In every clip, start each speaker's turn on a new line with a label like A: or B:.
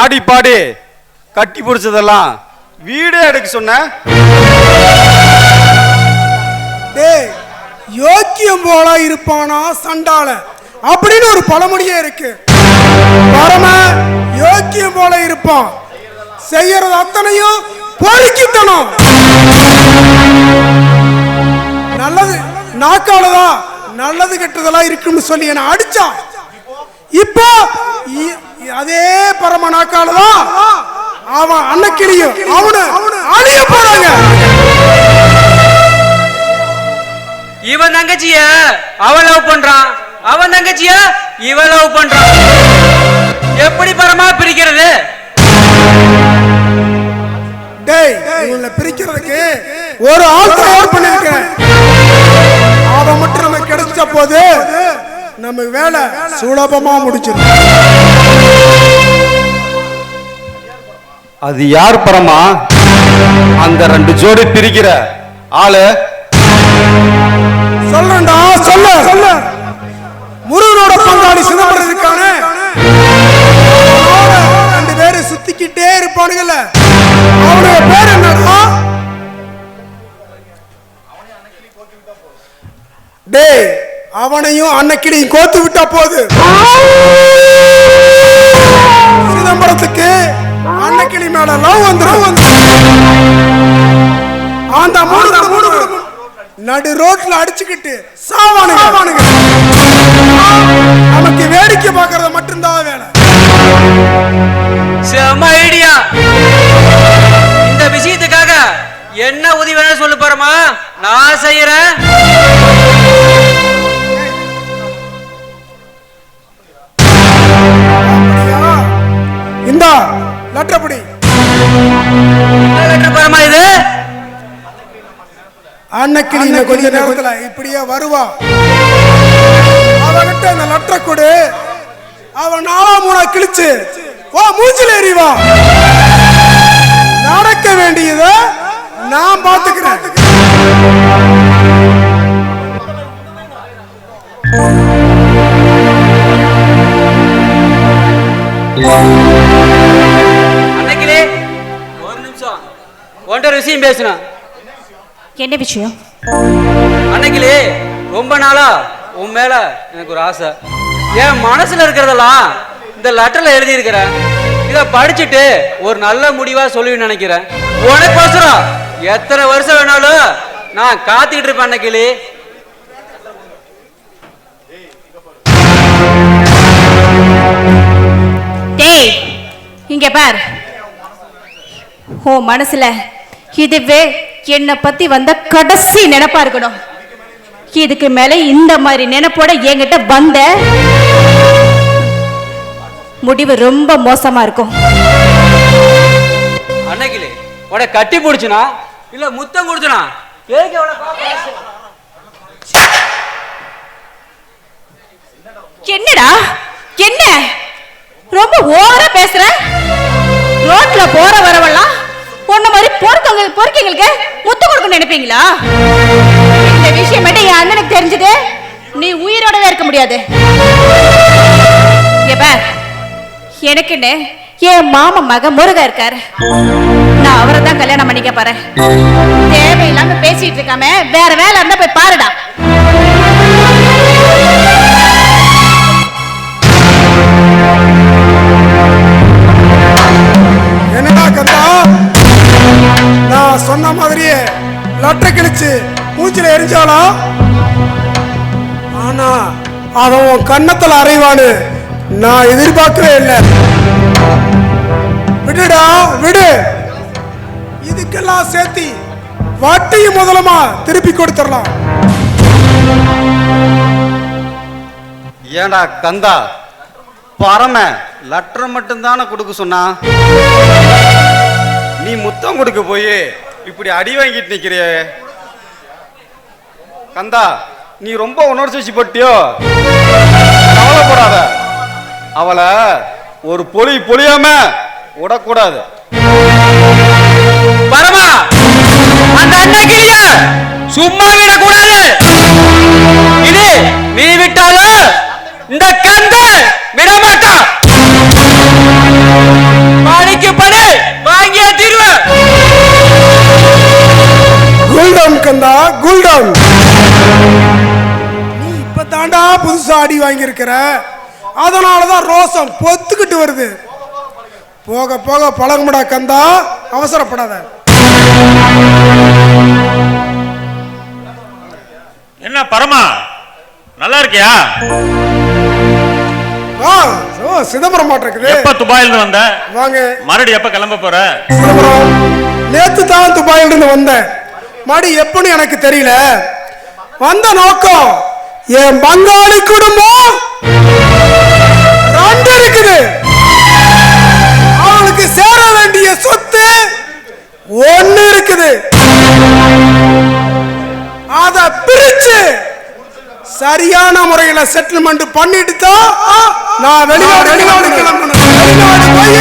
A: ஆடி பாடி கட்டி பிடிச்சதெல்லாம் வீடே எடுக்க சொன்ன.
B: டேய், யோக்கியம் போல இருப்பானா சண்டால அப்படின்னு ஒரு பழமொழியே இருக்கு. பரம யோக்கியம் போல இருப்பான், செய்யறது அத்தனையும் பொறுக்கித்தனம். நல்லது நாக்காலதான் நல்லது கெட்டதெல்லாம் இருக்குன்னு சொல்லி என்ன அடிச்சான். இப்போ அதே பரம நாக்காலதான் அவன் அன்னக்கிளியும் அவனு அழிய போறாங்க.
C: இவன் தங்கச்சிய அவன் லவ் பண்றான், அவன் தங்கச்சிய இவன் லவ் பண்றான். எப்படி பரமா பிரிக்கிறது?
B: டேய், இவங்களை பிரிக்கிறதுக்கு ஒரு ஆள் தயார் பண்ணிருக்கேன். அவன் மட்டும் நம்ம கிடைச்ச போது நம்ம வேலை சுலபமா முடிச்சிடும்.
A: அது யார் பரமா? அந்த 2 ஜோடி பிரிக்கிற ஆளு
B: சொல்லண்டா, சொல்ல சொல்ல. முருகனோட பங்காளி சிதம்பரம் இருக்கானே, 2 பேரும் சுத்திக்கிட்டே இருப்பானுங்கல்ல, அவனுடைய பேர் என்னடா? டேய், அவனையும் அன்னக்கிளியும் கோத்து விட்டா போது. சிதம்பரத்துக்கு அன்னக்கிளி மேல லவ் வந்துடும். அந்த மூணு நடு ரோட்ல அடிச்சுக்கிட்டு சாவானுங்க. நமக்கு வேடிக்கை பார்க்கறத மட்டும்தான் வேலை.
C: செம ஐடியா. இந்த விஷயத்துக்காக என்ன உதவி வேணும் சொல்லு பரமா, நான் செய்யறேன்.
B: இந்தா லெட்டர் படி.
C: லெட்டர் பரமா இது?
B: அன்னைக்கு கொஞ்ச நேரத்துல இப்படியே வருவா. அவகிட்ட அந்த லெட்டரை கொடு. அவன் 4 கிழிச்சு மூஞ்சில எறிவா. நடக்க வேண்டியத நான் பாத்துக்கிறேன்.
C: அன்னைக்கிலே ஒரு நிமிஷம் ஒன்றரை விஷயம் பேசணும்.
D: என்ன விஷயம்?
C: அன்னைக்கிலே ரொம்ப நாளா உன் மேல எனக்கு ஒரு ஆசை. என் மனசுல இருக்கிறதெல்லாம் இந்த லெட்டர்ல எழுதி இருக்கிறேன். இத படிச்சுட்டு ஒரு நல்ல முடிவா சொல்லி நினைக்கிறேன். உனக்கோசரம் எத்தனை வருஷம் வேணாலும் நான் காத்துக்கிட்டு இருப்பேன். அன்னைக்கிலே
D: டேய், இங்க பார். ஓ மனசுல இதுவே என்னை பத்தி வந்த கடைசி நினைப்பா இருக்கணும். இதுக்கு மேல இந்த மாதிரி நினைப்போட என்கிட்ட வந்த முடிவு ரொம்ப மோசமா இருக்கும்.
C: அன்னைக்கிலே உன கட்டி பிடிச்சுனா இல்ல முத்தம் கொடுத்துனா?
D: என்னடா என்ன ரொம்ப ஓவரா பேசுற? ரோட்ல போற வரவெல்லாம் பொண்ணு மாதிரி பொறுக்கங்களுக்கு முத்து கொடுக்க நினைப்பீங்களா? இந்த விஷயம் மட்டும் என் அண்ணனுக்கு தெரிஞ்சது நீ உயிரோடவே இருக்க முடியாது. எனக்குன்னு என் மாமா மக முருகா இருக்காரு. நான் அவரை தான் கல்யாணம் பண்ணிக்க போறேன். தேவையில்லாம பேசிட்டு இருக்காம வேற வேலை இருந்தா போய் பாருடா.
B: என்னடா கந்தா, நான் சொன்ன மாதிரியே லெட்டர் கிழிச்சு மூச்சில எரிஞ்சாளா? ஆனா அவன் கன்னத்துல அறைவானு நான் எதிர்பார்க்கவே இல்லை. விடுடா விடு. இதுக்கெல்லாம் சேர்த்து வட்டியும் முதலமா திருப்பி கொடுத்துடலாம்.
A: ஏண்டா கந்தா, பரம லெட்டர் மட்டும்தானே கொடுக்க சொன்னா? நீ முத்தம் கொடுக்க போய் இப்படி அடி வாங்கிட்டு நிக்கிறியே கந்தா, நீ ரொம்ப உணர்ச்சி வச்சுப்பட்டியோ? கவலைப்படாத, அவளை ஒரு பொழியாம விடக்கூடாது.
C: பரமா, அந்த அன்னைக்கிளிய சும்மா விடக்கூடாது. இது நீ விட்டாலும் இந்த கந்த விடமாட்டான்.
B: அடி வாங்கியிருக்கிற, அதனாலதான் ரோசம் பொத்துக்கிட்டு வருது. போக போக பழகுமுடா கந்தா, அவசரப்படாத.
E: என்ன பரமா, நல்லா இருக்கியா?
B: சிதம்பரம் மாட்டிருக்குது.
E: எப்ப துபாயில இருந்து வந்த?
B: வாங்க.
E: மறுபடியும் எப்ப கிளம்ப போற?
B: சிதம்பரம் நேத்து தான் துபாயில இருந்து வந்தேன். மறுபடி எப்பன்னு எனக்கு தெரியல. வந்த நோக்கம் என் பங்காளி குடும்பம் 2 இருக்குது. அவளுக்கு சேர வேண்டிய சொத்து 1 இருக்குது. அத பிரிச்சு சரியான முறையில செட்டில்மெண்ட் பண்ணிட்டு தான் நான் வெளிநாடு கிளம்பணும். வெளிநாடு போய்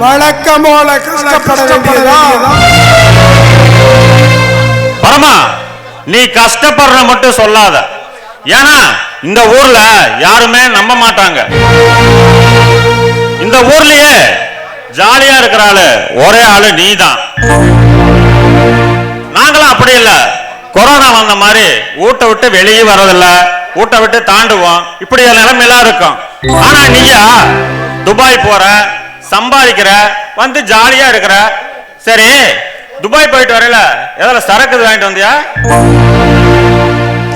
B: வழக்கம் போல கஷ்டப்பட வேண்டியதுதான்.
E: பரமா, நீ கஷ்டப்படுற மட்டும் சொல்லாத. ஏன்னா இந்த ஊர்ல யாருமே நம்ப மாட்டாங்க. இந்த ஊர்லயே ஜாலியா இருக்கிற ஆளு ஒரே ஆளு நீதான். நாங்களும் அப்படி இல்ல. கொரோனா வந்த மாதிரி வீட்டை விட்டு வெளியே வர்றதில்ல, வீட்டை விட்டு தாண்டுவோம். இப்படி நிலைமையெல்லாம் இருக்கும். ஆனா நீயா துபாய் போற, சம்பாதிக்கிற, வந்து ஜாலியா இருக்கிற. சரி, துபாய் போயிட்டு வரையில ஏதாவது சரக்கு வாங்கிட்டு வந்தியா?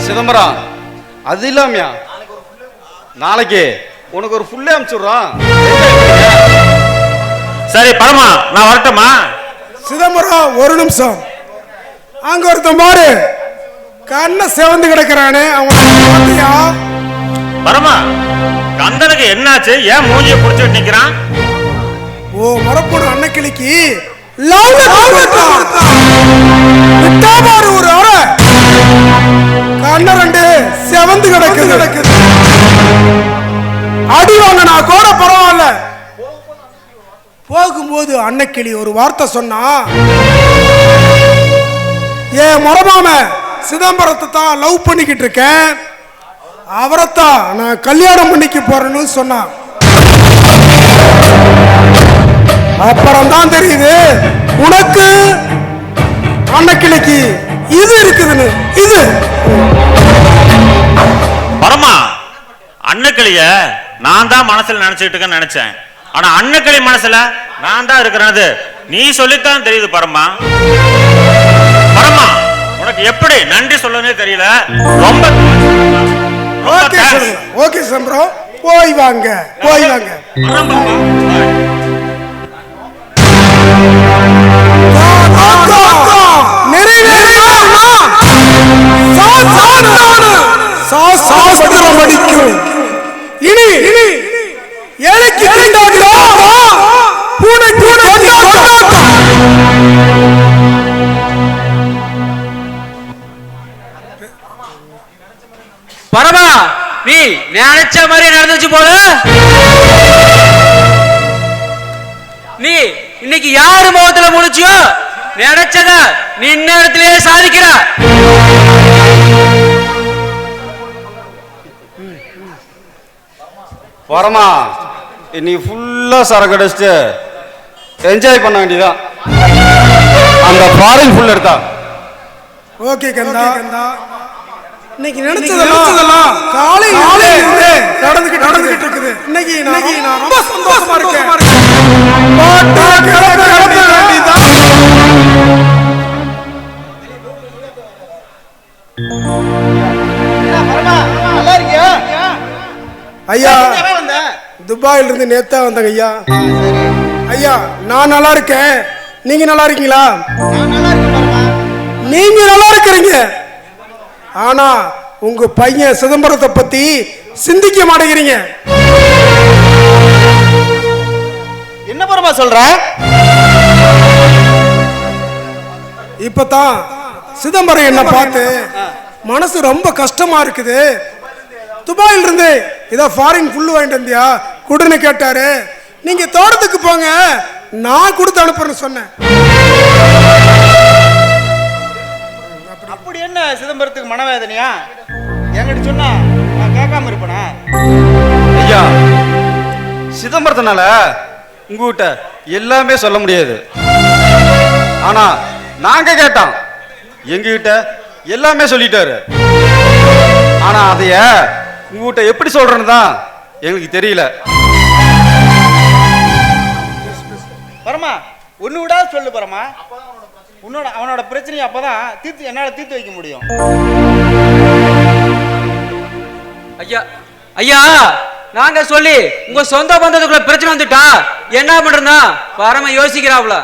A: சிதம்பரம், அது இல்லாமையா நாளைக்கு உனக்கு ஒரு ஃபுல்லே அனுப்பிச்சுடுறான்.
E: சரி பரமா, நான் வரட்டுமா?
B: சிதம்பரம் ஒரு நிமிஷம். அங்க ஒருத்தன் பாரு, கண்ண செவந்து கிடக்குறானே, அவன்
E: பரமா, கந்தனுக்கு என்னாச்சு? ஏன் மூஞ்சிய புடிச்சிட்டு நிக்கிறான்?
B: ஓ மரப்போடு அன்னக்கிளிக்கு லவ் பாரு ஒரு அற கண்ண 2 செவந்து கிடக்குது. அடி வாங்கினா கூட பரவாயில்ல. போகும்போது அன்னக்கிளி ஒரு வார்த்தை சொன்னா, ஏன் மரமாம சிதம்பரத்தை தான் லவ் பண்ணிக்கிட்டு இருக்கேன், அவரைத்தான் நான் கல்யாணம் பண்ணிக்க போறேன்னு சொன்னான். அப்புறம் தான் தெரியுது உனக்கு அன்னக்கிளிக்கு இது இருக்குதுன்னு. இது
E: பரமா, அன்னக்கிளிய நான் தான் மனசுல நினைச்சிட்டு இருக்கேன்னு நினைச்சேன். ஆனா அன்னக்கிளி மனசுல நான் தான் இருக்கிறது நீ சொல்லித்தான் தெரியுது. பரமா, பரமா, உனக்கு எப்படி நன்றி சொல்லனே தெரியல. ரொம்ப
B: ஓகே சம்பரம், போய் வாங்க போய் வாங்க. இனி ஏழைக்கு பூனை
C: பரமா, நீ நினைச்ச மாதிரி நடந்துச்சு போல. நீ இன்னைக்கு யாரு முகத்துல முடிச்சியோ நினைச்சத நீ இந்நேரத்திலேயே சாதிக்கிற.
A: பரமா, இன்னைக்கு ஃபுல்லா சரக்கு அடிச்சுட்டு என்ஜாய் பண்ண வேண்டியதான். அந்த ஃபாரின் ஃபுல் எடுத்தா.
B: ஓகே கந்தா, இன்னைக்கு நினைச்சதெல்லாம் காலையில நடந்துகிட்டு இருக்குது. இன்னைக்கு நான் ரொம்ப சந்தோஷமா இருக்கேன். ஐயா, துபாயில இருந்து நேத்தா வந்தாங்க ஐயா. ஐயா, நான் நல்லா இருக்கேன். நீங்க நல்லா இருக்கீங்களா? நீங்க நல்லா இருக்கிறீங்க. ஆனா உங்க பையன் சிதம்பரத்தை பத்தி சிந்திக்க மாட்டேங்கிறீங்க.
F: என்ன பரமா சொல்ற?
B: இப்பதான் சிதம்பரம் என்ன பார்த்து மனசு ரொம்ப கஷ்டமா இருக்குது. துபாயில இருந்து இதோ ஃபாரின் ஃபுல்லு வாங்கிட்டு வந்தியா குடுன்னு கேட்டாரு. நீங்க தோட்டத்துக்கு போங்க, நான் கொடுத்து அனுப்புறேன்னு சொன்னேன்.
F: அப்படி என்ன சிதம்பரத்துக்கு மனவேதனையா? என்கிட்ட சொன்னா நான் கேட்காம இருப்பேனா?
A: ஐயா, சிதம்பரத்தினால உங்ககிட்ட எல்லாமே சொல்ல முடியாது. ஆனா நாங்க கேட்டோம், எங்ககிட்ட எல்லாமே சொல்லிட்டாரு. ஆனா அதைய உங்ககிட்ட எப்படி சொல்றேன்னு தான் எங்களுக்கு தெரியல.
F: பரமா ஒன்று விடாத சொல்லு பரமா. அவனோட பிரச்சனையை அப்பதான் என்னால் தீர்த்து வைக்க முடியும்.
C: ஐயா ஐயா, நாங்க சொல்லி உங்க சொந்த பந்தத்துக்குள்ள பிரச்சனை வந்துட்டா என்ன பண்றதா பரம யோசிக்கிறாப்ல.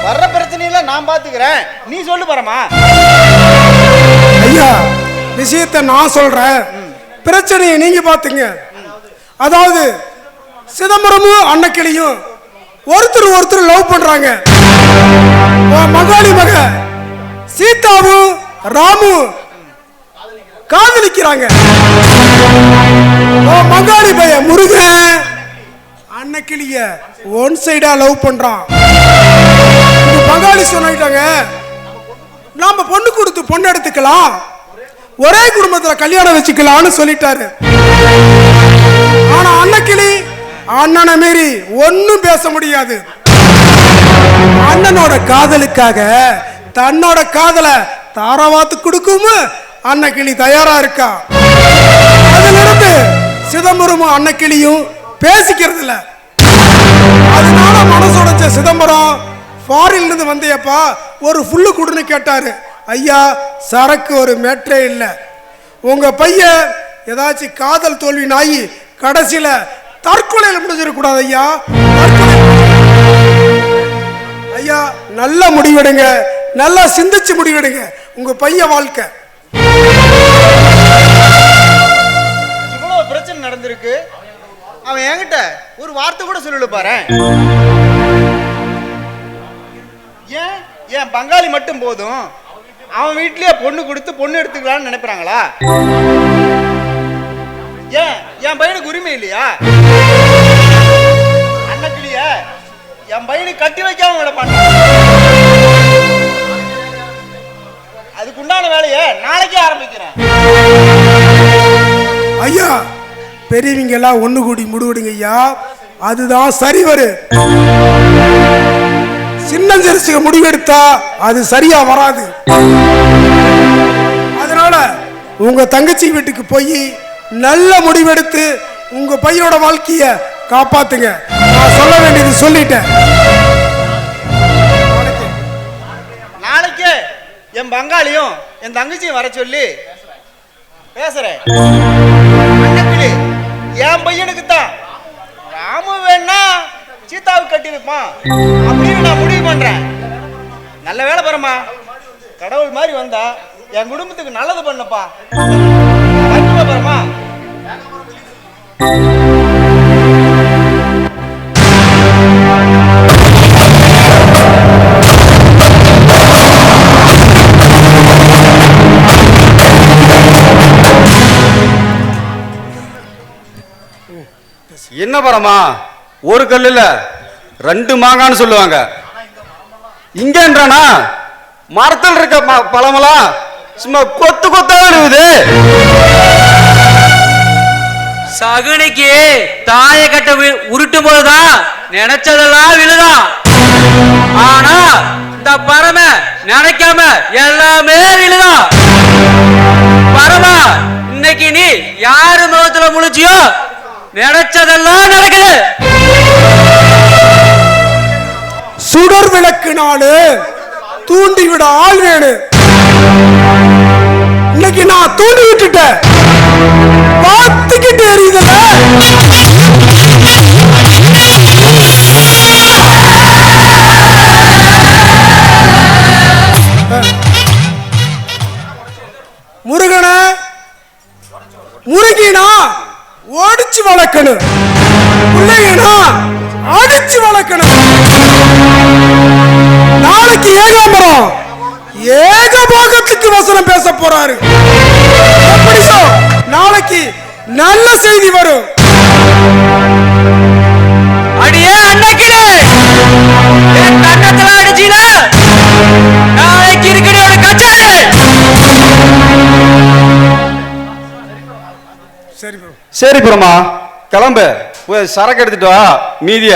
F: வர்ற பிரச்சனையில நான் பாத்துக்கிறேன், நீ சொல்லு பரமா.
B: ஐயா, விஷயத்தை நான் சொல்றேன், பிரச்சனையை நீங்க பாத்துங்க. அதாவது சிதம்பரமும் அன்னக்கிளியும் ஒருத்தர் லவ் பண்றாங்க. மகாளி மக சீதாவும் ராமு காதலிக்கிறாங்க. மகாளி பைய முருகன் அன்னக்கிளிய ஒன் சைடா லவ் பண்றான். மகாளி சொன்னாங்க, நாம பொண்ணு கொடுத்து பொண்ணு எடுத்துக்கலாம், ஒரே குடும்பத்துல கல்யாணம் வச்சுக்கலாம்னு சொல்லிட்டாரு. ஆனா அன்னக்கிளி அண்ணனை மீறி ஒன்னும் பேச முடியாது. அண்ணனோட காதலுக்காக தன்னோட காதலை தாராவாத்து கொடுக்கும் அன்னக்கிளி தயாரா இருக்கா. அதிலிருந்து சிதம்பரமும் அன்னக்கிளியும் பேசிக்கிறது இல்ல. அதனால மனசுடைச்ச சிதம்பரம் ஃபாரின்ல இருந்து வந்தியப்பா ஒரு ஃபுல்லு குடுன்னு கேட்டாரு. ஐயா, சரக்கு ஒரு மேட்ரே இல்லை, உங்க பையன் ஏதாச்சும் காதல் தோல்வி நாயி கடைசியில தற்கொலையில் முடிஞ்சிடக்கூடாது ஐயா. ஐயா, நல்ல முடிவெடுங்க, நல்லா சிந்திச்சு முடிவெடுங்க, உங்க பையன் வாழ்க்கை.
F: இவ்வளவு பிரச்சனை நடந்திருக்கு, அவன் என்கிட்ட ஒரு வார்த்தை கூட சொல்லல பாரு. ஏன் என் பங்காளி மட்டும் போதும், அவன் வீட்லயே பொண்ணு கொடுத்து பொண்ணு எடுத்துக்கலாம்னு நினைப்பாங்களா? ஏன் என் பையனுக்கு உரிமை இல்லையா? அன்னக்கிளிய என் பையனுக்கு கட்டி வைக்காம விட மாட்டான். அதுக்குண்டான வேலையை நாளைக்கே ஆரம்பிக்கிறேன்.
B: ஐயா, பெரியவங்க எல்லாம் ஒண்ணு கூடி முடிவெடுங்க ஐயா, அதுதான் சரி வரு. சின்னஞ்சிறுசுக முடிவெடுத்தா அது சரியா வராது. அதனால உங்க தங்கச்சி வீட்டுக்கு போய் நல்ல முடிவெடுத்து உங்க பையனோட வாழ்க்கைய காப்பாத்துங்க. நான் சொல்ல வேண்டியது சொல்லிட்டேன்.
F: நாளைக்கே என் பங்காளியும் என் தங்கச்சியும் வர சொல்லி பேசுறேன். அன்னக்கிளி என் பையனுக்கு தான், ராமு வேணா சீதாவுக்கு கட்டி வைப்பான் அப்படின்னு நான் முடிவு பண்றேன். நல்ல வேலை பரமா, கடவுள் மாதிரி வந்தா என் குடும்பத்துக்கு நல்லது பண்ணப்பா. பரமா,
A: என்ன பரமா, ஒரு கல்லுல ரெண்டு மாங்கான்னு சொல்லுவாங்க. இங்கன்றானா மரத்தில் இருக்க பழமெல்லாம் சும்மா கொத்து கொத்தா விழுவுது.
C: சகுனிக்கு தாய கட்ட உருட்டும் போதுதான் நினைச்சதெல்லாம் விழுதான். ஆனா இந்த பரம நினைக்காம எல்லாமே விழுதான். பரமா, இன்னைக்கு நீ யாரு முகத்துல முழிச்சியோ நினைச்சதெல்லாம் நடக்குது.
B: சுடர் விளக்கு நாடு தூண்டி விட ஆள் வேணு. இன்னைக்கு நான் தூண்டி விட்டுட்டேன், பார்த்துக்கிட்டு எரியுதுல. முருகன முருகினா ஓடிச்சு வளர்க்கணும், பிள்ளைங்கனா அடிச்சு வளர்க்கணும். நாளைக்கு ஏகாம்பரம் ஏகபோகத்துக்கு வசனம் பேச போறாரு. நாளைக்கு நல்ல செய்தி வரும்.
C: அடியே அன்னக்கிளே, என் கண்ணத்துல அடிச்சில நாளைக்கு இருக்கிறோட கச்சாரு.
A: சரி பிரமா, கிளம்பு, போய் சரக்கு எடுத்துட்டு வா, மீதிய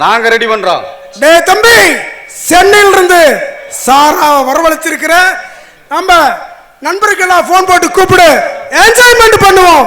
A: நாங்க ரெடி பண்றோம்.
B: டே தம்பி, சென்னையில இருந்து சாரா வரவழைச்சிருக்கிற நம்ம நண்பருக்கெல்லாம் ஃபோன் போட்டு கூப்பிடு, என்ஜாய்மெண்ட் பண்ணுவோம்.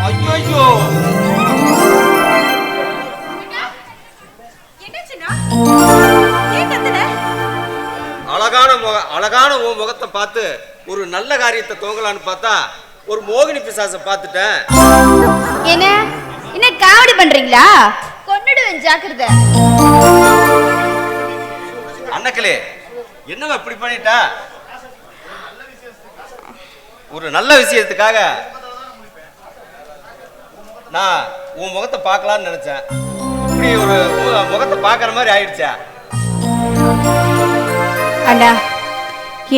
A: ஐயோ அழகான உன் முகத்தை பார்த்து ஒரு நல்ல காரியத்தை துவங்கலான்னு பார்த்தா ஒரு மோகினி பிசாசை பார்த்துட்டேன்.
D: என்ன என்ன காமெடி பண்றீங்களா? கொன்னுடுவேன், ஜாக்கிரதை.
A: அண்ணக்களே, என்னவா இப்படி பண்ணிட்டா? ஒரு நல்ல விஷயத்துக்காக நான் உன் முகத்தை பார்க்கலான்னு நினைச்சேன். இப்படி ஒரு முகத்தை பார்க்குற மாதிரி ஆயிடுச்சா?
D: அண்ணா,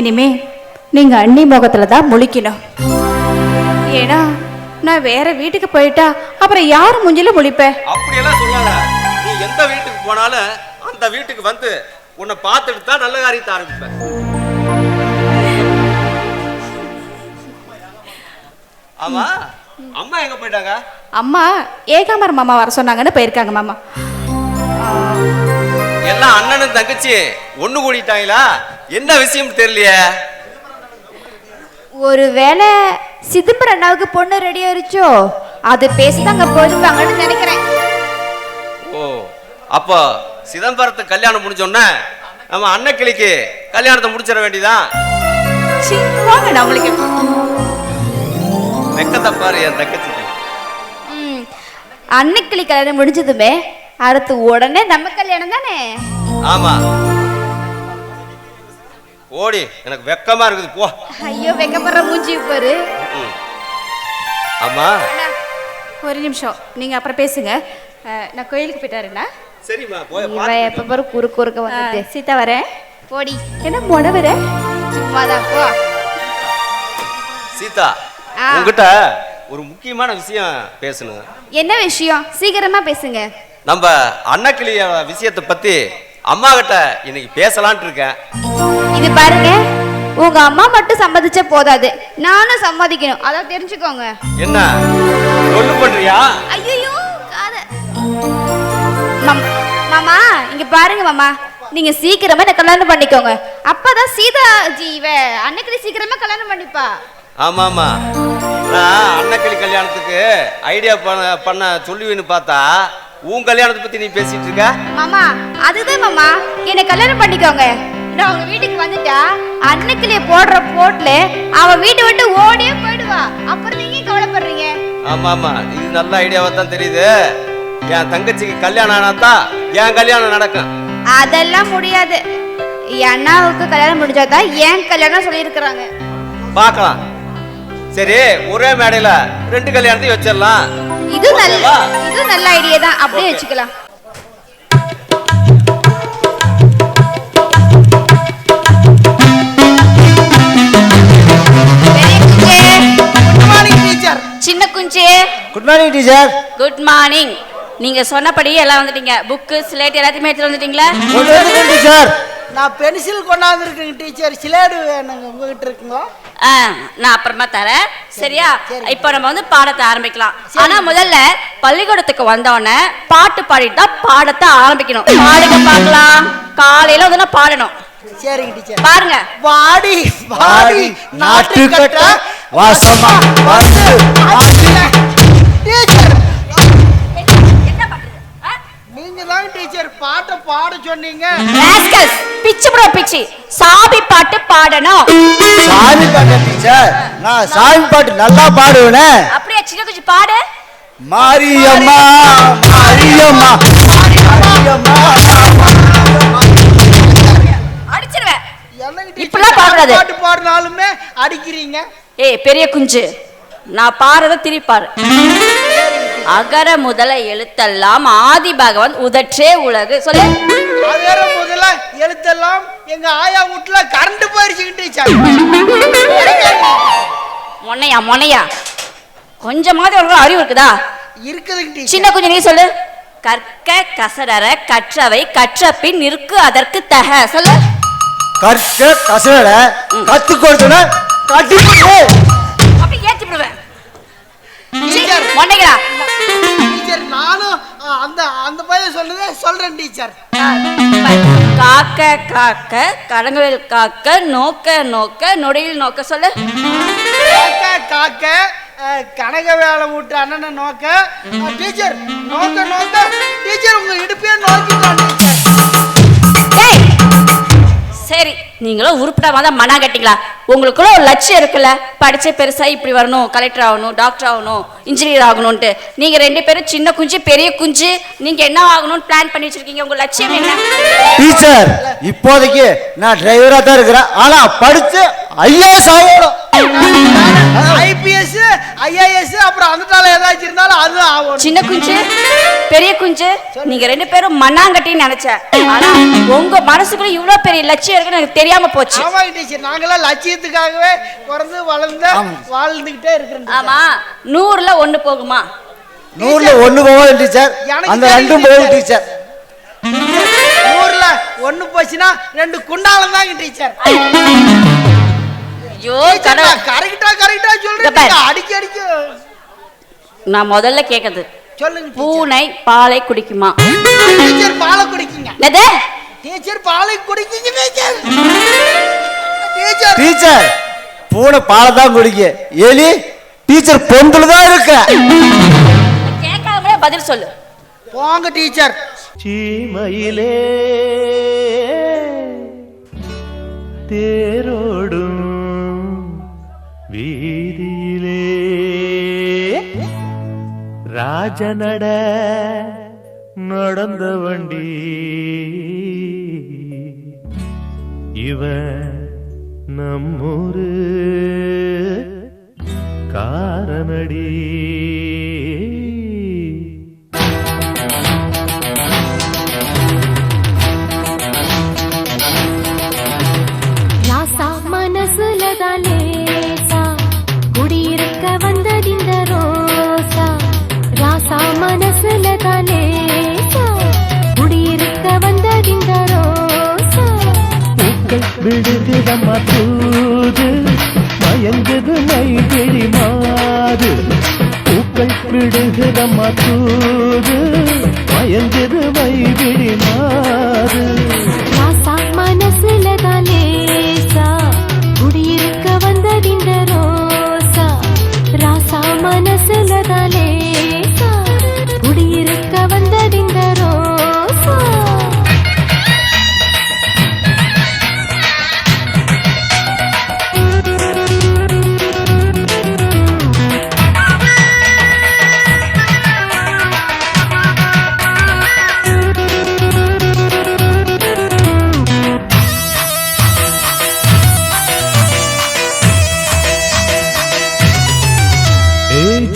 D: இனிமே நீங்க அண்ணி முகத்துல தான் முழிக்கணும். ஏன்னா நான் வேற வீட்டுக்கு போயிட்டா அப்புறம் யாரு மூஞ்சில முழிப்பேன்?
A: அப்படியெல்லாம் சொல்லாத. நீ எந்த வீட்டுக்கு போனாலும் அந்த வீட்டுக்கு வந்து உன்னை பார்த்துட்டு தான் நல்ல காரியத்தை ஆரம்பிப்பேன். ஆமா, அம்மா எங்க போயிட்டாங்க?
D: அம்மா ஏகாம்பரம் மாமா வர சொன்னாங்கன்னு போயிருக்காங்க மாமா.
A: எல்லாம் அண்ணனும் தங்கச்சி ஒண்ணு கூடிட்டாங்களா? என்ன விஷயம் தெரியலையே.
D: ஒருவேளை சிதம்பரம் அண்ணாவுக்கு பொண்ணு ரெடி ஆயிருச்சோ, அது பேசிதாங்க போயிருப்பாங்கன்னு நினைக்கிறேன்.
A: ஓ, அப்போ சிதம்பரத்துக்கு கல்யாணம் முடிஞ்சோன்னா நம்ம அண்ணக்கிளிக்கு கல்யாணத்தை முடிச்சிட வேண்டியதான்.
D: வாங்க, உங்களுக்கு
A: வெக்கத்தை பாரு என் தங்கச்சிக்கு.
D: அன்னைக்கிளி கல்யாணம் முடிஞ்சதுமே அடுத்து உடனே நம்ம கல்யாணம் தானே?
A: ஆமா. ஓடி, எனக்கு வெக்கமா இருக்குது போ.
D: ஐயோ, வெக்கப்படுற மூஞ்சி பாரு.
A: ஆமா,
D: ஒரு நிமிஷம், நீங்க அப்புறம் பேசுங்க. நான் கோயிலுக்கு போயிட்டாருண்ணா.
A: சரிம்மா, போய்
D: இவன் எப்ப பாரு குறுக்க வந்துட்டு. சீதா வரேன். போடி. என்ன முட வர? சும்மாதான் போ.
A: சீதா, உங்ககிட்ட ஒரு முக்கியமான விஷயம் பேசணும்.
D: என்ன விஷயம்? சீக்கிரமா பேசுங்க.
A: நம்ம அண்ணக்கிளிய விஷயத்தை பத்தி அம்மா கிட்ட இன்னைக்கு பேசலான்ட்டு இருக்கேன்.
D: இது பாருங்க, உங்க அம்மா மட்டும் சம்மதிச்ச போதாது, நானும் சம்மதிக்கணும். அதான் தெரிஞ்சுக்கோங்க.
A: என்ன சொல்லு பண்றியா?
D: ஐயோ, காத மாமா, இங்க பாருங்க மாமா, நீங்க சீக்கிரமா என்ன கல்யாணம் பண்ணிக்கோங்க. அப்பதான் சீதா ஜீவ அன்னைக்கு சீக்கிரமா கல்யாணம் பண்ணிப்பா.
A: ஆமாமா, நான் அண்ணக்கிளி கல்யாணத்துக்கு ஐடியா பண்ண சொல்லுவேன்னு பார்த்தா உன் கல்யாணத்தை பத்தி நீ பேசிட்டு இருக்க.
D: மாமா, அதுதான் மாமா, என்ன கல்யாணம் பண்ணிக்கோங்க. நான் உங்க வீட்டுக்கு வந்துட்டா அன்னைக்கிளிய போடுற போட்ல அவ வீட்டை விட்டு ஓடியே போயிடுவா. அப்புறம் நீங்க கவலைப்படுறீங்க?
A: ஆமாமா, இது நல்ல ஐடியாவா தான் தெரியுது. என் தங்கச்சிக்கு கல்யாணம் ஆனாதான் என் கல்யாணம் நடக்கும்.
D: அதெல்லாம் முடியாது. என் அண்ணாவுக்கு கல்யாணம் முடிஞ்சாதான் என் கல்யாணம் சொல்லியிருக்கிறாங்க.
A: பார்க்கலாம். சரி, ஒரே மேடையில 2 கல்யாணத்தையும் வச்சிடலாம்.
D: இது நல்ல ஐடியா தான். அப்படியே வச்சுக்கலாம். சின்ன குஞ்சே,
G: good morning teacher.
D: Good morning. நீங்க சொன்னபடி எல்லாம் வந்துட்டீங்க. புக்கு ஸ்லேட் எல்லாத்தையுமே எடுத்து வந்துட்டீங்களா?
G: டீச்சர்,
H: நான் பென்சில் கொண்டாந்துருக்கேங்க டீச்சர். சிலேடு வேணுங்க, உங்ககிட்ட இருக்குங்களா?
D: நான் அப்புறமா தரேன். சரியா? இப்போ நம்ம வந்து பாடத்தை ஆரம்பிக்கலாம். ஆனா முதல்ல பள்ளிக்கூடத்துக்கு வந்தோடனே பாட்டு பாடிட்டு தான் பாடத்தை ஆரம்பிக்கணும். பாடுங்க பார்க்கலாம். காலையில வந்து நான் பாடணும்.
H: சரிங்க டீச்சர்.
D: பாருங்க.
H: வாடி வாடி நாட்டுக்கட்ட
G: வாசமா வந்து
H: டீச்சர்,
D: என்ன பண்றது?
H: நீங்க தான் டீச்சர் பாட்டை பாட சொன்னீங்க.
D: ராஸ்கல்ஸ், பிச்சு ப்ரோ பிச்சு. சாமி பாட்டு பாடணும்.
G: சாமி பாட்டு டீச்சர், நான் சாமி பாட்டு நல்லா பாடுவேனே.
D: அப்படியே சின்ன குஞ்சு பாடு.
G: மாரியம்மா மாரியம்மா மாரியம்மா.
D: அடிச்சிருவேன்.
H: என்னங்க
D: இப்படிலாம் பாடாது.
H: பாட்டு பாடினாலுமே அடிக்கிறீங்க.
D: ஏய் பெரிய குஞ்சு, நான் பாடுறத திருப்பாரு. அகர முதல எழுத்தெல்லாம் ஆதி பகவான் உதற்றே உலகு. சொல்லு.
H: அதே முதல்ல எழுத்தெல்லாம் எங்க ஆயா வீட்டுல கரண்ட் போயிருச்சுங்க டீச்சர்.
D: மொனையா கொஞ்சமாவது ஒரு அறிவு இருக்குதா?
H: இருக்குதுங்க டீச்சர்.
D: சின்ன குஞ்சு நீ சொல்லு. கற்க கசடர கற்றவை கற்ற பின் நிற்கு அதற்கு தக. சொல்லு.
G: கற்க கசட கத்து கொடுத்தன கட்டி
D: அப்படி ஏத்தி விடுவேன்.
H: டீச்சர்,
D: மொனைகளா?
H: டீச்சர் நானும் அந்த அந்த பையன் சொன்னதே சொல்றேன் டீச்சர்.
D: காக்க காக்க கடங்களில் காக்க நோக்க நோக்க நொடியில் நோக்க. சொல்லு.
H: காக்க காக்க கனக வேலை விட்டு அண்ணனை நோக்க. டீச்சர் நோக்க நோக்க டீச்சர் உங்க இடுப்பே நோக்கிட்டான் டீச்சர்.
D: சரி, நீங்களும் உருப்பிடாம தான் மனா கட்டிங்களா? உங்களுக்குள்ள ஒரு லட்சியம் இருக்குல்ல, படிச்சு பெருசா இப்படி வரணும், கலெக்டர் ஆகணும், டாக்டர் ஆகணும், இன்ஜினியர் ஆகணும்ட்டு. நீங்க 2 பேரும் சின்ன குஞ்சு பெரிய குஞ்சு, நீங்க என்ன ஆகணும்னு பிளான் பண்ணி வச்சிருக்கீங்க? உங்க லட்சியம் என்ன?
G: டீச்சர் இப்போதைக்கு நான் டிரைவரா தான் இருக்கிறேன். ஆனா படிச்சு ஐஏஎஸ் ஆகணும்.
H: ஐபிஎஸ் ஐஏஎஸ் அப்புறம் அந்த ஏதாச்சும் இருந்தாலும் அது ஆகும்.
D: சின்ன குஞ்சு பெரிய குஞ்சு, நீங்க 2 பேரும் மண்ணாங்கட்டின்னு நினைச்சேன். ஆனா உங்க மனசுக்குள்ள இவ்வளவு பெரிய லட்சியம் இருக்குன்னு எனக்கு தெரியாம போச்சு.
H: ஆமா டீச்சர், நாங்களாம் லட்சியத்துக்காகவே பிறந்து வளர்ந்து வாழ்ந்துகிட்டே இருக்கிறோம்.
D: ஆமா, 100ல 1 போகுமா?
G: 100ல 1 போகும் டீச்சர். அந்த 2 போகும் டீச்சர்.
H: 100ல 1 போச்சுன்னா 2 குண்டாலம் தாங்க டீச்சர்.
D: ஐயோ
H: கரெக்டா சொல்றீங்க. அடிக்க
D: நான் முதல்ல கேக்குது,
H: சொல்லுங்க.
D: பூனை பாலை குடிக்குமா?
H: டீச்சர் பாலை குடிக்குங்க.
D: என்னது?
H: டீச்சர் பாலை குடிக்குங்க டீச்சர். டீச்சர்
G: டீச்சர் பூனை பாலை தான் குடிக்க, எலி டீச்சர் பொந்துல தான் இருக்க.
D: கேட்காமலே பதில் சொல்லு.
H: போங்க டீச்சர்.
I: சீமையிலே தேரோடும் வீதியிலே ராஜநட நடந்த வண்டி இவன் நம்மூரு காரனடி. விடுகுதம்மா தூது மயங்குது மைகிழி மாது. பூக்கள் விடுகுதம்மா தூது மயங்குது மைகிழி மாது.
J: மனசுல தான் லேசா குடியிருக்க வந்ததிந்த ரோசா. ராசா மனசுல தான் லேசா குடியிருக்க வந்ததிந்த ரோசா.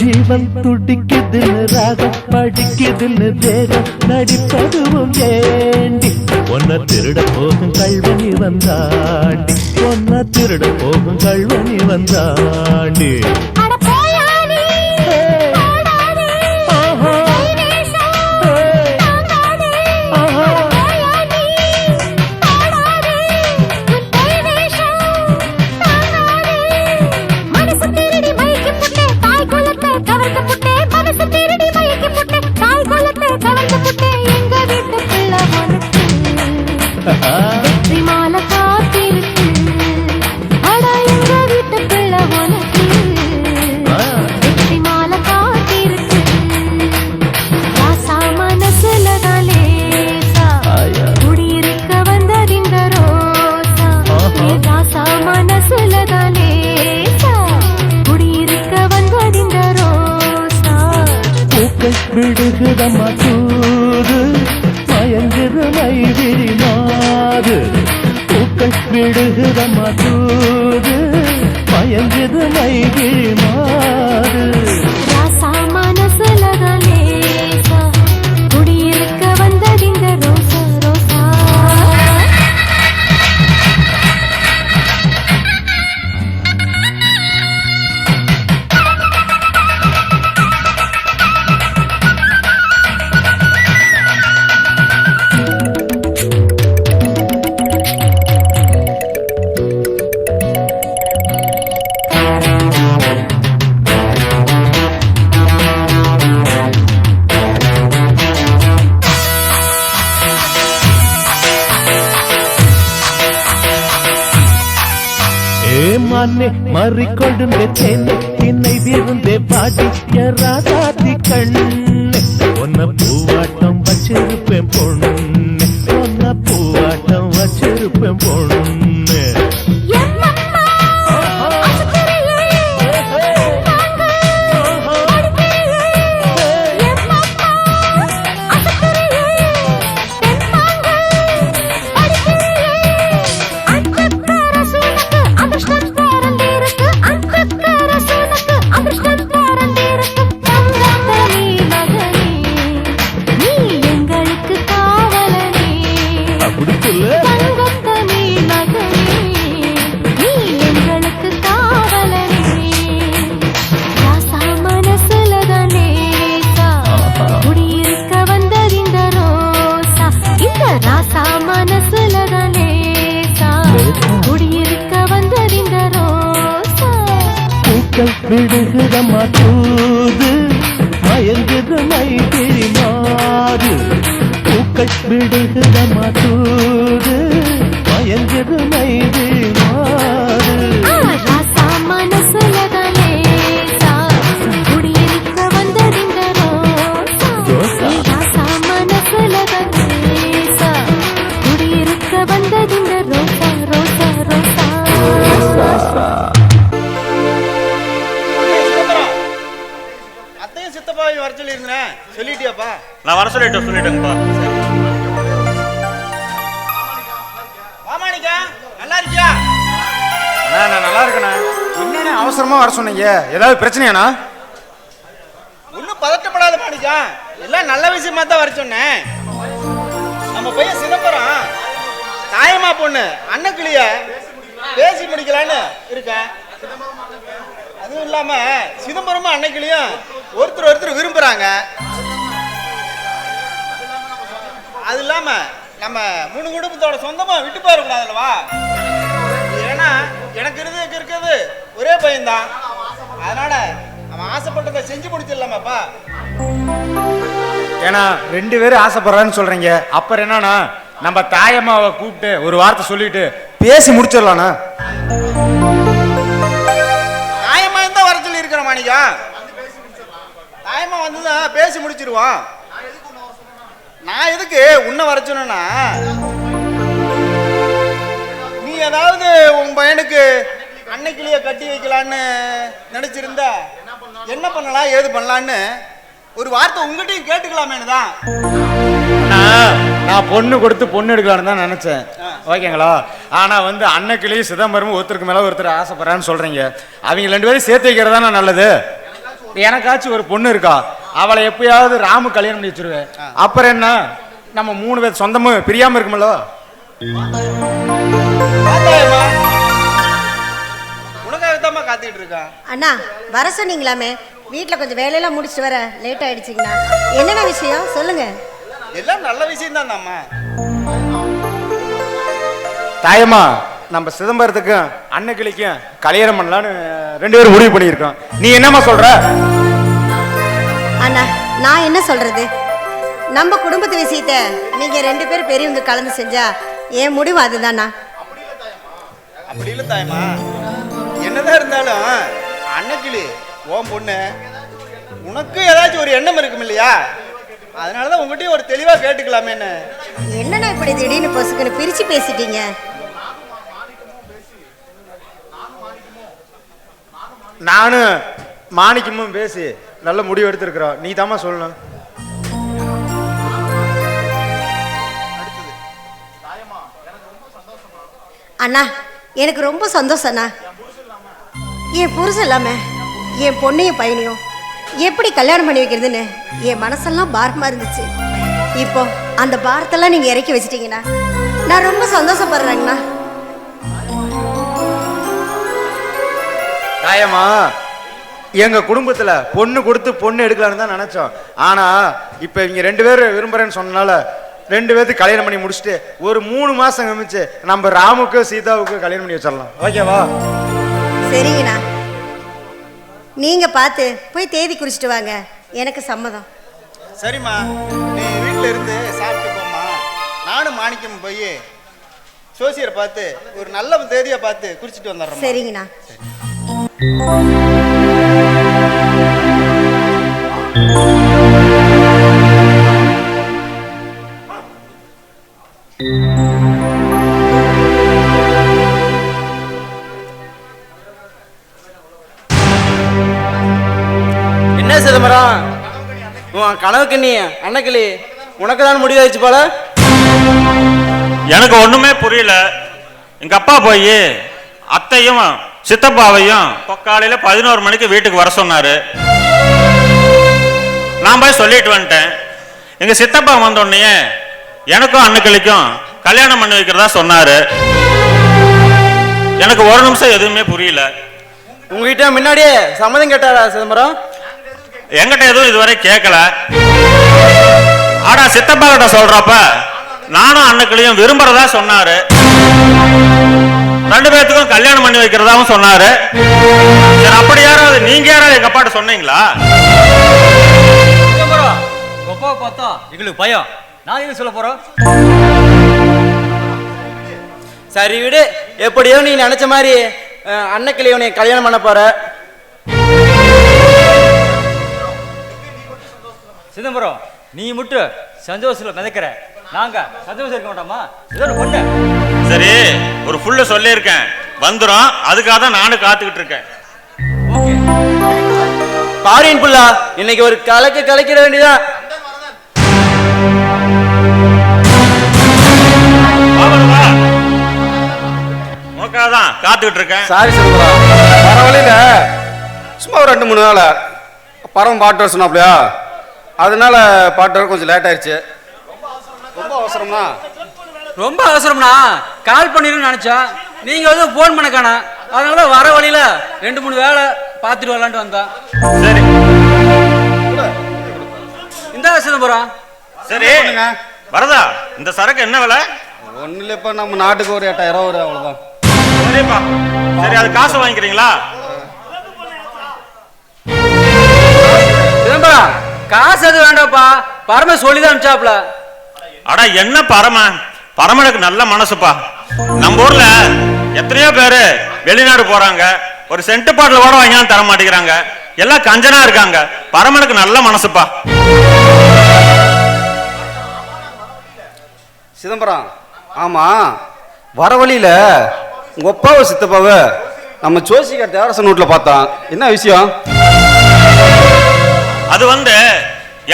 I: ஜீவன் துடிக்குதுன்னு ராகம் படிக்குதுன்னு தேகம் நடிப்பதுவும் வேண்டி ஒன்ன திருட போகும் கல்வனி வந்தாண்டி. ஒன்ன திருட போகும் கல்வனி வந்தாண்டி. விடுகுதம்மா தூது மயங்குது மைவிழி மாது. பூக்கள் விடுகுதம்மா தூது மயங்குது மைவிழி மாது.
J: ராசா மனசுல தான் லேசா குடியிருக்க வந்ததிந்த ரோசா ரோசா.
I: மண்ணே மறிக்கொண்டு தேனே திண்ணை விருந்தே பாடி ராதாதி கண்ணே. ஒன்ன பூவாட்டம் வச்சிருப்பேன் பொண்ணு, ஒன்ன பூவாட்டம் வச்சிருப்பேன் பொண்ணு. சொல்லு
J: தங்கத்தனி மகனே நீ எங்களுக்கு காவலனே ராசா மனசுலதான் லேசா குடியிருக்க வந்ததிந்த ரோசா இந்த ராசா மனசுலதான் லேசா குடியிருக்க வந்ததிந்த ரோசா
I: பூக்கள் விடுகிறமா தூது மயங்குது மைதிரி மாறு பூக்கள் விடுகிறமா தூது மயங்குது மைதிரி மாறு
J: ராசா மனசுலதான் லேசா குடியிருக்க வந்ததிந்த ரோசா ராசா மனசுலதான் லேசா குடியிருக்க வந்ததிந்த ரோசா ரோசா ரோசா
F: அத்தையும் சித்தப்பாவையும் வர சொல்லி இருந்தேன், சொல்லிட்டியாப்பா?
E: நான் வர சொல்லிட்டேங்கப்பா.
F: வாமாணிக்கா, நல்லா இருக்கியா?
A: நான் நல்லா இருக்கேண்ணா. என்னண்ணே அவசரமா வர சொன்னீங்க? ஏதாவது பிரச்சனையாண்ணா?
F: ஒன்றும் பதட்டப்படாத மாணிக்கா, எல்லாம் நல்ல விஷயமா தான் வர சொன்னேன். நம்ம பையன் சிதம்பரம் தாயம்மா பொண்ணு அன்னக்கிளிய பேசி முடிக்கலான்னு இருக்கேன். அதுவும் இல்லாம சிதம்பரமும் அன்னைக்கிளியும் ஒருத்தர் விரும்புறாங்க. அது இல்லாம நம்ம 3 குடும்பத்தோட சொந்தமா விட்டு போயிடக்கூடாதுல்லவா? ஏன்னா எனக்கு இருக்கிறது ஒரே பையன்தான். அதனால அவன் ஆசைப்பட்டதை செஞ்சு முடிச்சிடலாமாப்பா.
A: ஏன்னா 2 பேரும் ஆசைப்படுறான்னு சொல்றீங்க. அப்புறம் என்னன்னா நம்ம தாயம்மாவை கூப்பிட்டு ஒரு வார்த்தை சொல்லிட்டு பேசி முடிச்சிடலாண்ணா.
F: தாயம்மா தான் வர சொல்லி இருக்கிற மாணிக்கா. தாயம்மா வந்துதான் பேசி முடிச்சிருவான். நான் எதுக்கு உன்னை வர சொன்னா, நீ ஏதாவது உன் பையனுக்கு அன்னைக்கிளிய கட்டி வைக்கலான்னு நினைச்சிருந்தா என்ன பண்ணலாம் ஏது பண்ணலான்னு ஒரு வார்த்தை உங்ககிட்டயும் கேட்டுக்கலாமேனு தான்.
A: நான் பொண்ணு கொடுத்து பொண்ணு எடுக்கலான்னு தான் நினைச்சேன். ஓகேங்களா? ஆனா வந்து அன்னக்கிளியும் சிதம்பரமும் ஒருத்தருக்கு மேல ஒருத்தர் ஆசைப்படுறான்னு சொல்றீங்க. அவங்க 2 பேரும் சேர்த்து வைக்கிறதா நல்லது. எனக்காச்சும் ஒரு பொண்ணு இருக்கா, அவளை எப்பயாவது ராமு கல்யாணம் பண்ணி வச்சிருவேன். அப்புறம் என்ன, நம்ம 3 பேர் சொந்தமும் பிரியாம இருக்குமല്ലോ.
F: உனக்காகத்தாம்மா காத்துக்கிட்டு இருக்கா.
K: அண்ணா வர சொன்னீங்களாமே, வீட்டில் கொஞ்சம் வேலையெல்லாம் முடிச்சுட்டு வர லேட் ஆயிடுச்சுங்கண்ணா. என்னென்ன விஷயம் சொல்லுங்க.
F: எல்லாம் நல்ல விஷயம் தான் அம்மா.
A: தாயம்மா, நம்ம சிதம்பரத்துக்கும் அன்னக்கிளிக்கும் கல்யாணம் பண்ணலான்னு 2 பேரும் முடிவு பண்ணியிருக்கோம். நீ என்னம்மா சொல்ற?
K: அண்ணா நான் என்ன சொல்றது, நம்ம குடும்பத்து விஷயத்த நீங்க 2 பேரும் பெரியவங்க கலந்து செஞ்சா என் முடிவு அதுதானா.
F: அப்படி இல்லை தாயம்மா, என்னதான் இருந்தாலும் அன்னக்கிளி உன் பொண்ணு, உனக்கு ஏதாச்சும் ஒரு எண்ணம் இருக்கும் இல்லையா? அதனாலதான் உங்ககிட்டயும் ஒரு தெளிவா கேட்டுக்கலாமேன்னு.
K: என்னண்ணா இப்படி திடீர்னு பொசுக்குன்னு பிரிச்சு பேசிட்டீங்க?
A: நானும் மாணிக்கமும் பேசி நல்ல முடிவு எடுத்திருக்கிறோம். நீ தாம்மா சொல்லணும்.
K: அண்ணா எனக்கு ரொம்ப சந்தோஷம் அண்ணா. என் புருஷன் இல்லாம என் பொண்ணையும் பையனையும் எப்படி கல்யாணம் பண்ணி வைக்கிறதுன்னு என் மனசெல்லாம் பாரமா இருந்துச்சு. இப்போ அந்த பாரத்தெல்லாம் நீங்க இறக்கி வச்சிட்டீங்கண்ணா, நான் ரொம்ப சந்தோஷப்படுறேங்கண்ணா.
A: தாயம்மா, எங்க குடும்பத்துல பொண்ணு கொடுத்து பொண்ணு எடுக்கலான்னு தான் நினைச்சோம். ஆனா இப்ப இவங்க 2 பேரும் விரும்புறேன்னு சொன்னனால 2 பேருக்கு கல்யாணம் பண்ணி முடிச்சுட்டு ஒரு 3 மாசம் கழிச்சு நம்ம ராமுக்கு சீதாவுக்கு கல்யாணம் பண்ணி வச்சிடலாம். ஓகேவா?
K: சரிங்கண்ணா, நீங்க பார்த்து போய் தேதி குறிச்சிட்டு வாங்க, எனக்கு சம்மதம்.
F: சரிம்மா, நீ வீட்டில் இருந்து சாப்பிட்டு போம்மா. நானும் மாணிக்கம் போய் சோசியரை பார்த்து ஒரு நல்ல தேதியை பார்த்து குறிச்சிட்டு வந்துடுறோம்.
K: சரிங்கண்ணா.
C: என்ன சிதம்பரம், உன் கனவுக்கு நீ அன்னக்கிளி உனக்கு தான் முடிவாயிடுச்சு போல.
E: எனக்கு ஒண்ணுமே புரியல. எங்க அப்பா போய் அத்தையும் சித்தப்பாவையும் காலையில 11 மணிக்கு வீட்டுக்கு வர சொன்னாரு. நான் போய் சொல்லிட்டு வந்துட்டேன். எங்க சித்தப்பா வந்தோடனே எனக்கும் அன்னைக்கிளிக்கும் கல்யாணம் பண்ணி வைக்கிறதா சொன்னாரு. எனக்கு ஒரு நிமிஷம் எதுவுமே புரியல.
F: உங்ககிட்ட முன்னாடியே சம்மதம் கேட்டாரா சிதம்பரம்?
E: என்கிட்ட எதுவும் இதுவரை கேட்கல. ஆனா சித்தப்பா கிட்ட சொல்றப்ப நானும் அன்னைக்குள்ளயும் விரும்புறதா சொன்னாரு. 2 பேத்துக்கும் கல்யாணம் பண்ணி வைக்கிறதாவும் சொன்னாரு. சரி, அப்படி யாராவது நீங்க யாராவது எங்க அப்பாட்ட சொன்னீங்களா?
C: ஒப்பாவை பார்த்தா எங்களுக்கு பயம். நான் என்ன சொல்ல போறோம்?
F: சரி விடு, எப்படியோ நீ நினைச்ச மாதிரி அன்னைக்கிளி உன்னை கல்யாணம் பண்ண போற.
C: சிதம்பரம், நீ மட்டும் சந்தோஷத்துல மிதக்கிற, நாங்க சந்தோஷம் இருக்க மாட்டோமா? பொண்ணு
E: சரி, ஒரு புள்ள சொல்லியிருக்கேன் வந்துரும், அதுக்காக தான் நானும் காத்துக்கிட்டு இருக்கேன்.
F: பாரின் புள்ளா, இன்னைக்கு ஒரு கலக்கிட வேண்டியதான்.
E: உனக்காதான் காத்துக்கிட்டு இருக்கேன்.
L: சாரி சிதம்பரம், வர வழியில சும்மா ஒரு 2-3 நாள் பரம் பாட்டு வர சொன்னாப்லையா, அதனால பாட்டு வர கொஞ்சம் லேட் ஆயிடுச்சு. ரொம்ப அவசரம்னா
C: ரொம்ப அவசரம்னா கால் பண்ணிருன்னு நினைச்சா நீங்க வந்து போன் பண்ண காணா. அதனால வர வழியில 2-3 வேலை பார்த்துட்டு வரலான்ட்டு வந்தா.
E: சரி
C: இந்த சிதம்பரம்.
E: சரி வரதா, இந்த சரக்கு என்ன விலை?
L: ஒன்றும் இல்லைப்பா, நம்ம நாட்டுக்கு ஒரு 8000 வரும், அவ்வளோதான்.
E: சரிப்பா, சரி, அது காசு வாங்கிக்கிறீங்களா?
C: சிதம்பரம், காசு அது வேண்டாப்பா, பரம சொல்லிதான் அனுப்பிச்சாப்ல.
E: அடா என்ன பரமனுக்கு நல்ல மனசுப்பா. நம்ம ஊர்ல எத்தனையோ பேரு வெளிநாடு போறாங்க, ஒரு சென்ட் பாட்டில் கூட வாங்கினாலும் தர மாட்டேங்கிறாங்க, எல்லாம் கஞ்சனா இருக்காங்க. பரமனுக்கு நல்ல மனசுப்பா.
L: சிதம்பரம், ஆமா, வர வழியில உங்க அப்பாவை சித்தப்பாவை நம்ம ஜோசிகார் தேவரசன் வீட்டில் பார்த்தோம். என்ன விஷயம்?
E: அது வந்து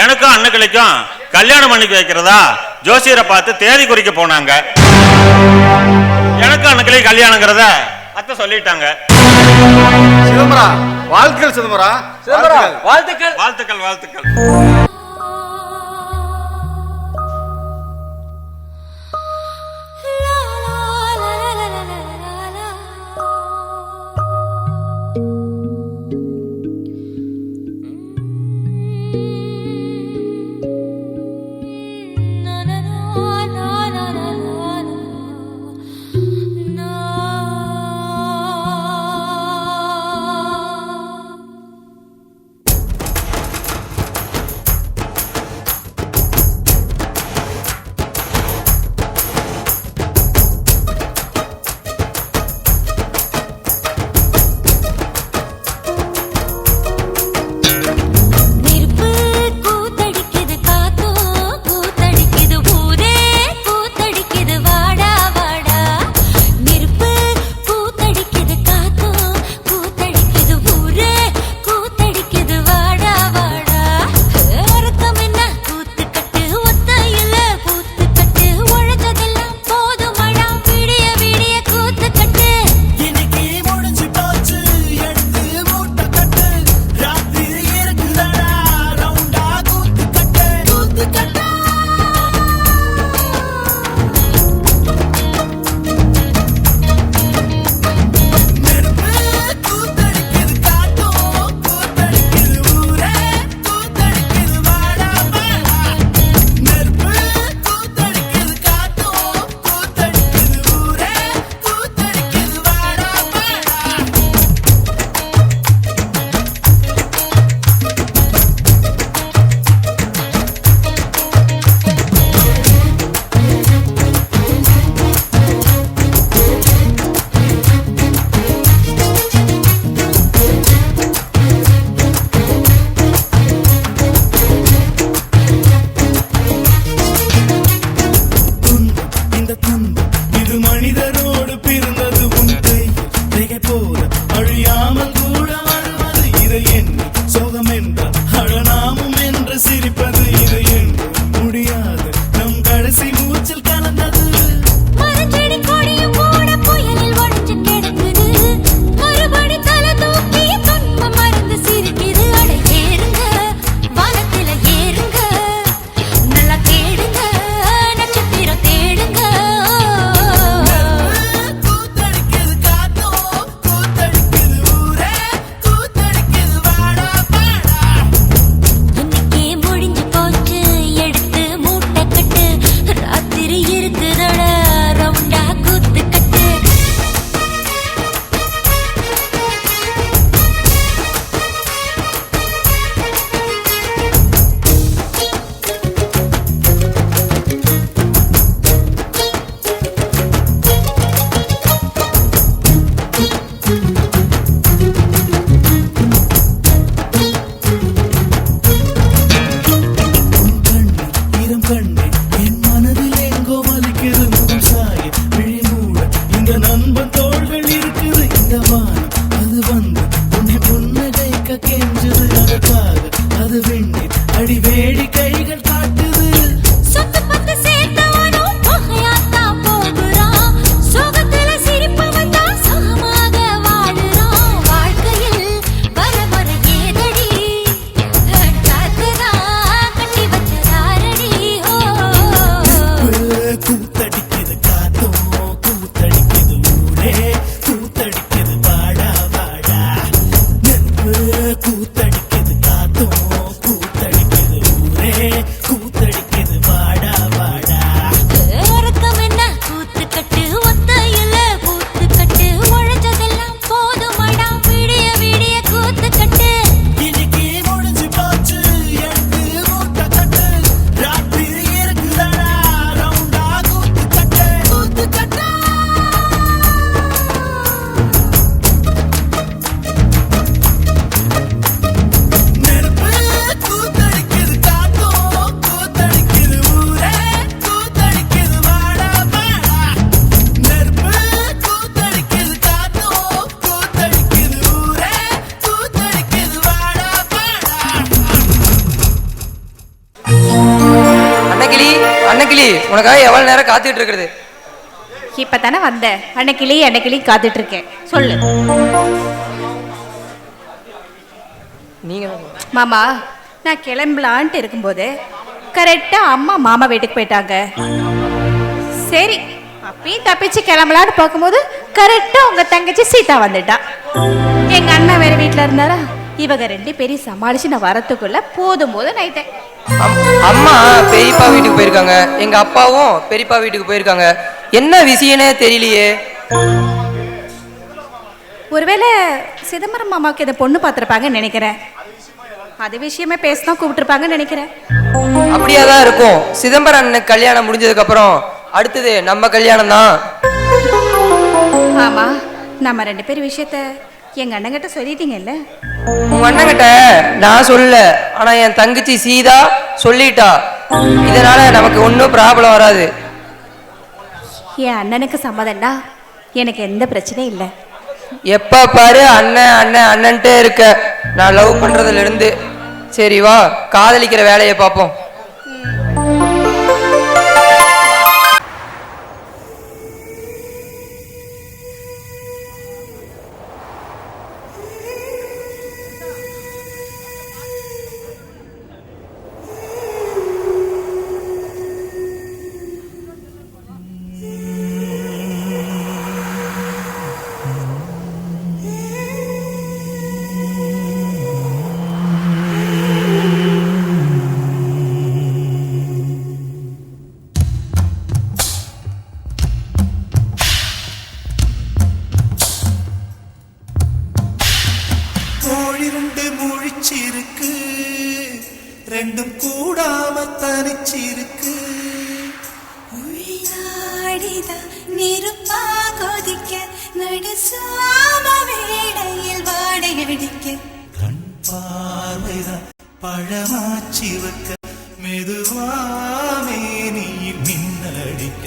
E: எனக்கும் அன்னைக்கிளைக்கும் கல்யாணம் பண்ணிக்க வைக்கிறதா ஜோசியரை பார்த்து தேதி குறிக்க போனாங்க. எனக்கும் அன்னைக்கிளை கல்யாணங்கிறத அத்தை சொல்லிட்டாங்க.
L: சிதம்பரம், வாழ்த்துக்கள் சிதம்பரம்.
C: வாழ்த்துக்கள்
E: வாழ்த்துக்கள் வாழ்த்துக்கள்.
C: உனக்காக எவ்வளவு நேரம் காத்துட்டு இருக்கிறது?
D: இப்பதானே வந்த, அன்னைக்கிளி காத்துட்டு இருக்கேன். சொல்லு
C: நீங்க
D: மாமா. நான் கிளம்பலான்ட்டு இருக்கும்போது கரெக்டா அம்மா மாமா வீட்டுக்கு போயிட்டாங்க. சரி அப்பயும் தப்பிச்சு கிளம்பலான்னு பார்க்கும்போது கரெக்டா உங்க தங்கச்சி சீதா வந்துட்டா. எங்க அண்ணன் வேற வீட்டுல இருந்தாரா. இவங்க 2 பேரையும் சமாளிச்சு நான் வரத்துக்குள்ள போதும் நைட்டேன்.
C: அம்மா பெரியப்பா வீட்டுக்கு போயிருக்காங்க, எங்க அப்பாவும் பெரியப்பா வீட்டுக்கு போயிருக்காங்க. என்ன விஷயம்னே தெரியலையே.
D: ஒருவேளை சிதம்பரம் மாமாவுக்கு இந்த பொண்ணு பார்த்துருப்பாங்கன்னு நினைக்கிறேன். அது விஷயமே பேசதான் கூப்பிட்டுருப்பாங்கன்னு நினைக்கிறேன்.
C: அப்படியாதான் இருக்கும். சிதம்பரம் அண்ணனுக்கு கல்யாணம் முடிஞ்சதுக்கு அப்புறம் அடுத்தது நம்ம கல்யாணம் தான்.
D: ஆமா, நம்ம 2 பேர் விஷயத்த எங்க அண்ணங்கிட்ட சொல்லிட்டீங்கல்ல?
C: உங்க அண்ணங்கிட்ட நான் சொல்லல, ஆனா என் தங்கச்சி சீதா சொல்லிட்டா. இதனால நமக்கு ஒன்றும் ப்ராப்ளம் வராது.
D: என் அண்ணனுக்கு சம்மதம்டா, எனக்கு எந்த பிரச்சனையும் இல்லை.
C: எப்ப பாரு அண்ணன் அண்ணன் அண்ணன்ட்டே இருக்க. நான் லவ் பண்றதுல இருந்து. சரி வா, காதலிக்கிற வேலையை பார்ப்போம்.
I: ரெண்டும் கூடாம தனிச்சிருக்கு.
J: நெருப்பா கொதிக்க நடுசாம வேடையில் வாடையடிக்க
I: கண் பார்வைதான் பழமாச்சி வைக்க மெதுவாமே நீ மின்னடிக்க.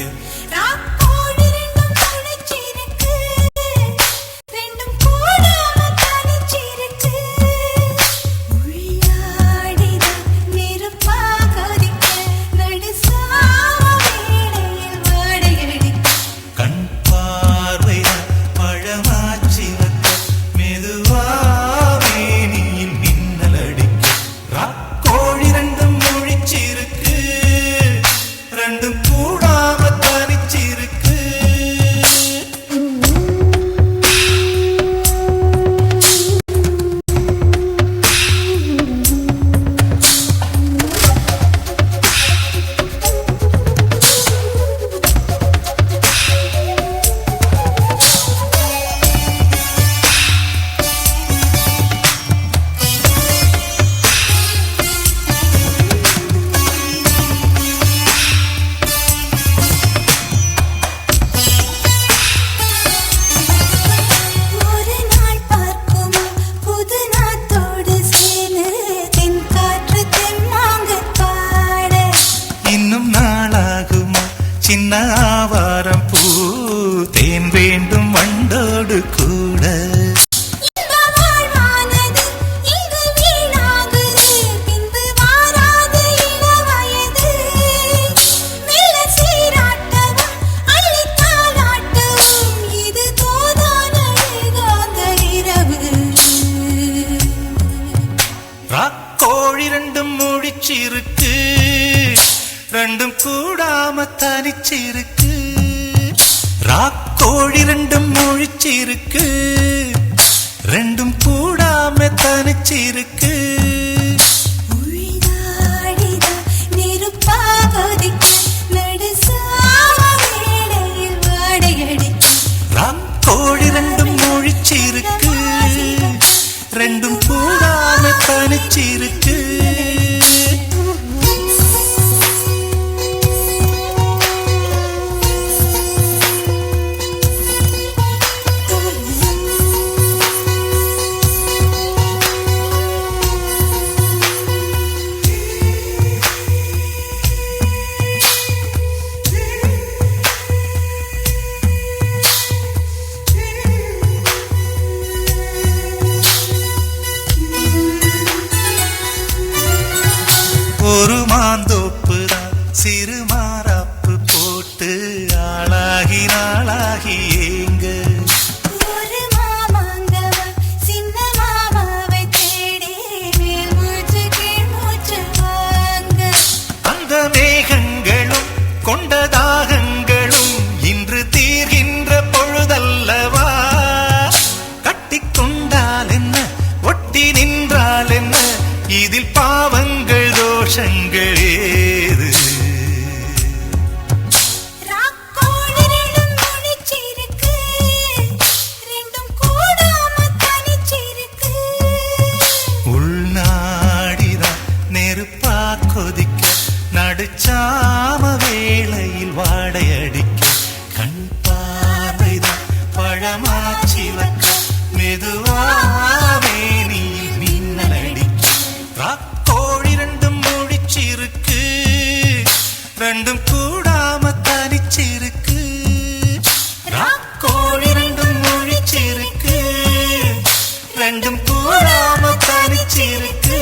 I: சின்ன ஆவாரம் பூ தேன் வேண்டும் வண்டோடு கூட. ராக்கோழி ரெண்டும் முழிச்சிருக்கு, ரெண்டும் கூடாம தனிச்சிருக்கு. ராக்கோழி ரெண்டும் முழிச்சிருக்கு, ரெண்டும் கூடாம தனிச்சிருக்கு. ராக்கோழி ரெண்டும் முழிச்சிருக்கு, ரெண்டும் கூடாம தனிச்சிருக்கு. நாளாகி நாளாகி ஏங்க
J: ஒரு மாமாங்கவ சின்ன மாமாவை தேடி மேல் மூச்சு கீழ் மூச்சு வாங்க
I: அந்த மேகங்களும் கொண்ட தாகங்களும் இன்று தீர்கின்ற பொழுதல்லவா கட்டிக்கொண்டால் என்ன ஒட்டி நின்றால் என்ன இதில் பாவங்கள் தோஷங்கள் ஏது
J: ராக்கோடு ரெண்டும் முடிச்சிருக்கு ரெண்டும் கூடாம தனிச்சிருக்கு
I: உள்நாடிதான் நெருப்பா கொதிக்க நடுச்சாம வேளையில் வாடையடிக்க கண் பார்வைதான் பழமாச்சி வைக்க மெதுவாவே நீ மின்னல் அடிக்க ராக்கோழி ரெண்டும் முடிச்சிருக்கு ரெண்டும் கூடாம தனிச்சிருக்கு ராக்கோழி ரெண்டும் முடிச்சிருக்கு ரெண்டும் கூடாம தனிச்சிருக்கு